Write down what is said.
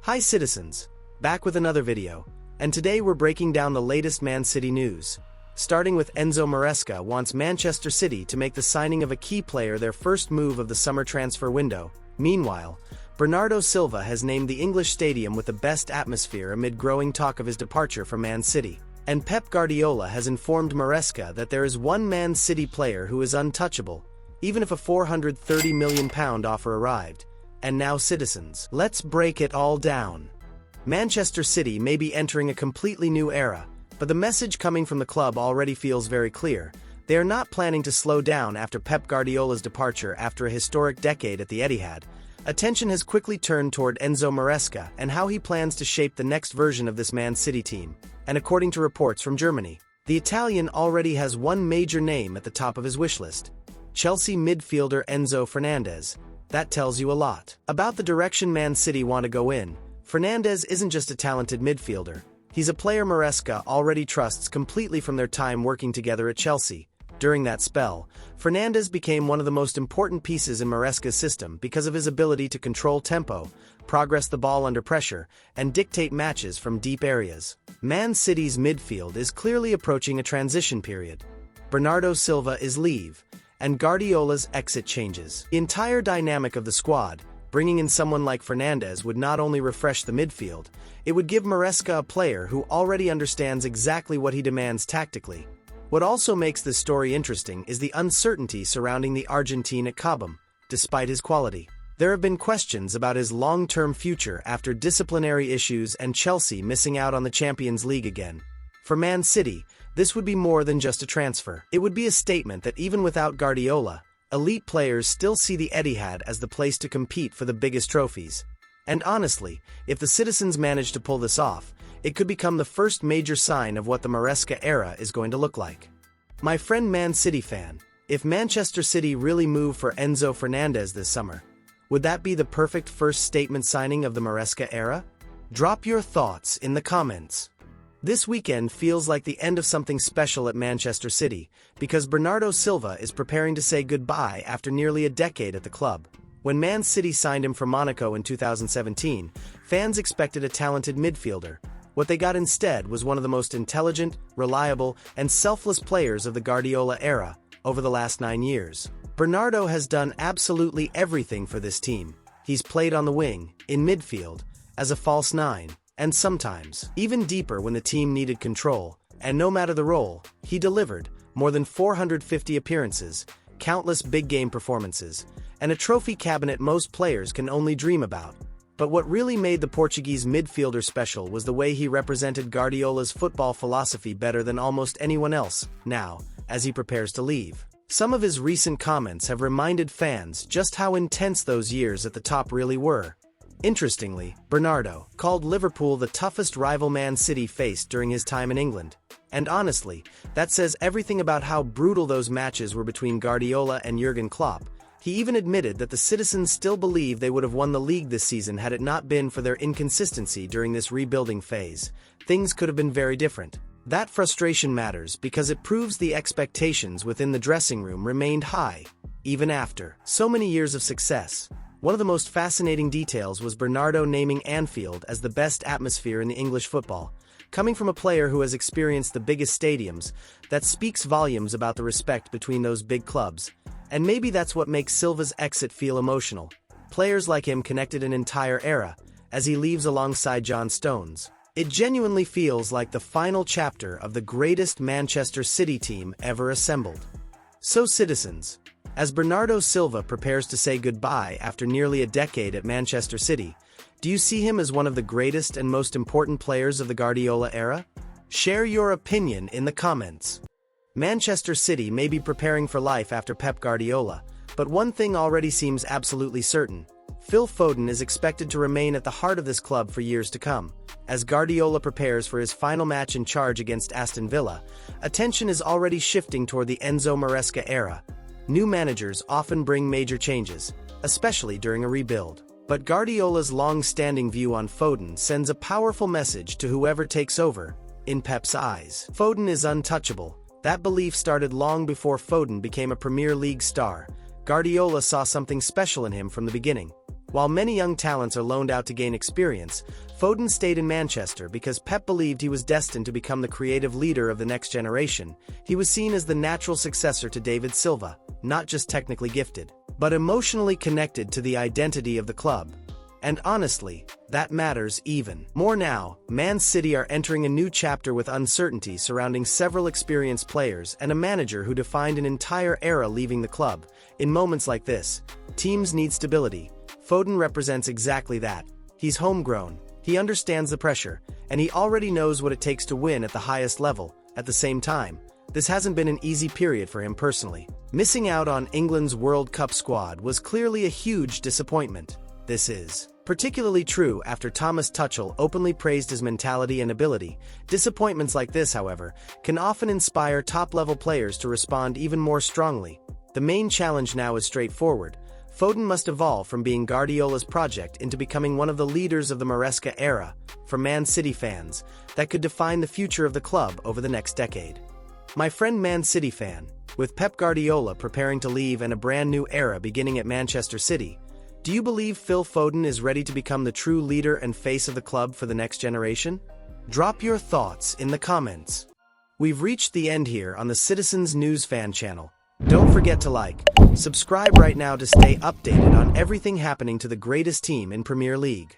Hi citizens, back with another video, and today we're breaking down the latest Man City news. Starting with Enzo Maresca wants Manchester City to make the signing of a key player their first move of the summer transfer window. Meanwhile, Bernardo Silva has named the English stadium with the best atmosphere amid growing talk of his departure from Man City. And Pep Guardiola has informed Maresca that there is one Man City player who is untouchable, even if a £430 million offer arrived. And now citizens, let's break it all down. Manchester City may be entering a completely new era, but the message coming from the club already feels very clear. They are not planning to slow down after Pep Guardiola's departure after a historic decade at the Etihad. Attention has quickly turned toward Enzo Maresca and how he plans to shape the next version of this Man City team. And according to reports from Germany, the Italian already has one major name at the top of his wish list: Chelsea midfielder Enzo Fernandez. That tells you a lot about the direction Man City want to go in. Fernandez isn't just a talented midfielder. He's a player Maresca already trusts completely from their time working together at Chelsea. During that spell, Fernandez became one of the most important pieces in Maresca's system because of his ability to control tempo, progress the ball under pressure, and dictate matches from deep areas. Man City's midfield is clearly approaching a transition period. Bernardo Silva is leave, and Guardiola's exit changes the entire dynamic of the squad. Bringing in someone like Fernandez would not only refresh the midfield, it would give Maresca a player who already understands exactly what he demands tactically. What also makes this story interesting is the uncertainty surrounding the Argentine at Cobham. Despite his quality, there have been questions about his long-term future after disciplinary issues and Chelsea missing out on the Champions League again. For Man City, this would be more than just a transfer. It would be a statement that even without Guardiola, elite players still see the Etihad as the place to compete for the biggest trophies. And honestly, if the Citizens manage to pull this off, it could become the first major sign of what the Maresca era is going to look like. My friend Man City fan, if Manchester City really move for Enzo Fernandez this summer, would that be the perfect first statement signing of the Maresca era? Drop your thoughts in the comments. This weekend feels like the end of something special at Manchester City, because Bernardo Silva is preparing to say goodbye after nearly a decade at the club. When Man City signed him from Monaco in 2017, fans expected a talented midfielder. What they got instead was one of the most intelligent, reliable, and selfless players of the Guardiola era over the last 9 years. Bernardo has done absolutely everything for this team. He's played on the wing, in midfield, as a false nine, and sometimes even deeper when the team needed control. And no matter the role, he delivered. More than 450 appearances, countless big-game performances, and a trophy cabinet most players can only dream about. But what really made the Portuguese midfielder special was the way he represented Guardiola's football philosophy better than almost anyone else now, as he prepares to leave. Some of his recent comments have reminded fans just how intense those years at the top really were. Interestingly, Bernardo called Liverpool the toughest rival Man City faced during his time in England. And honestly, that says everything about how brutal those matches were between Guardiola and Jurgen Klopp. He even admitted that the Citizens still believe they would have won the league this season had it not been for their inconsistency during this rebuilding phase. Things could have been very different. That frustration matters because it proves the expectations within the dressing room remained high, even after so many years of success. One of the most fascinating details was Bernardo naming Anfield as the best atmosphere in the English football. Coming from a player who has experienced the biggest stadiums, that speaks volumes about the respect between those big clubs. And maybe that's what makes Silva's exit feel emotional. Players like him connected an entire era, as he leaves alongside John Stones. It genuinely feels like the final chapter of the greatest Manchester City team ever assembled. So citizens, as Bernardo Silva prepares to say goodbye after nearly a decade at Manchester City, do you see him as one of the greatest and most important players of the Guardiola era? Share your opinion in the comments. Manchester City may be preparing for life after Pep Guardiola, but one thing already seems absolutely certain. Phil Foden is expected to remain at the heart of this club for years to come. As Guardiola prepares for his final match in charge against Aston Villa, attention is already shifting toward the Enzo Maresca era. New managers often bring major changes, especially during a rebuild. But Guardiola's long-standing view on Foden sends a powerful message to whoever takes over. In Pep's eyes, Foden is untouchable. That belief started long before Foden became a Premier League star. Guardiola saw something special in him from the beginning. While many young talents are loaned out to gain experience, Foden stayed in Manchester because Pep believed he was destined to become the creative leader of the next generation. He was seen as the natural successor to David Silva, not just technically gifted, but emotionally connected to the identity of the club. And honestly, that matters even more now. Man City are entering a new chapter with uncertainty surrounding several experienced players and a manager who defined an entire era leaving the club. In moments like this, teams need stability. Foden represents exactly that. He's homegrown, he understands the pressure, and he already knows what it takes to win at the highest level. At the same time, this hasn't been an easy period for him personally. Missing out on England's World Cup squad was clearly a huge disappointment. This is particularly true after Thomas Tuchel openly praised his mentality and ability. Disappointments like this, however, can often inspire top-level players to respond even more strongly. The main challenge now is straightforward. Foden must evolve from being Guardiola's project into becoming one of the leaders of the Maresca era. For Man City fans, that could define the future of the club over the next decade. My friend Man City fan, with Pep Guardiola preparing to leave and a brand new era beginning at Manchester City, do you believe Phil Foden is ready to become the true leader and face of the club for the next generation? Drop your thoughts in the comments. We've reached the end here on the Citizens News Fan channel. Don't forget to like, subscribe right now to stay updated on everything happening to the greatest team in Premier League.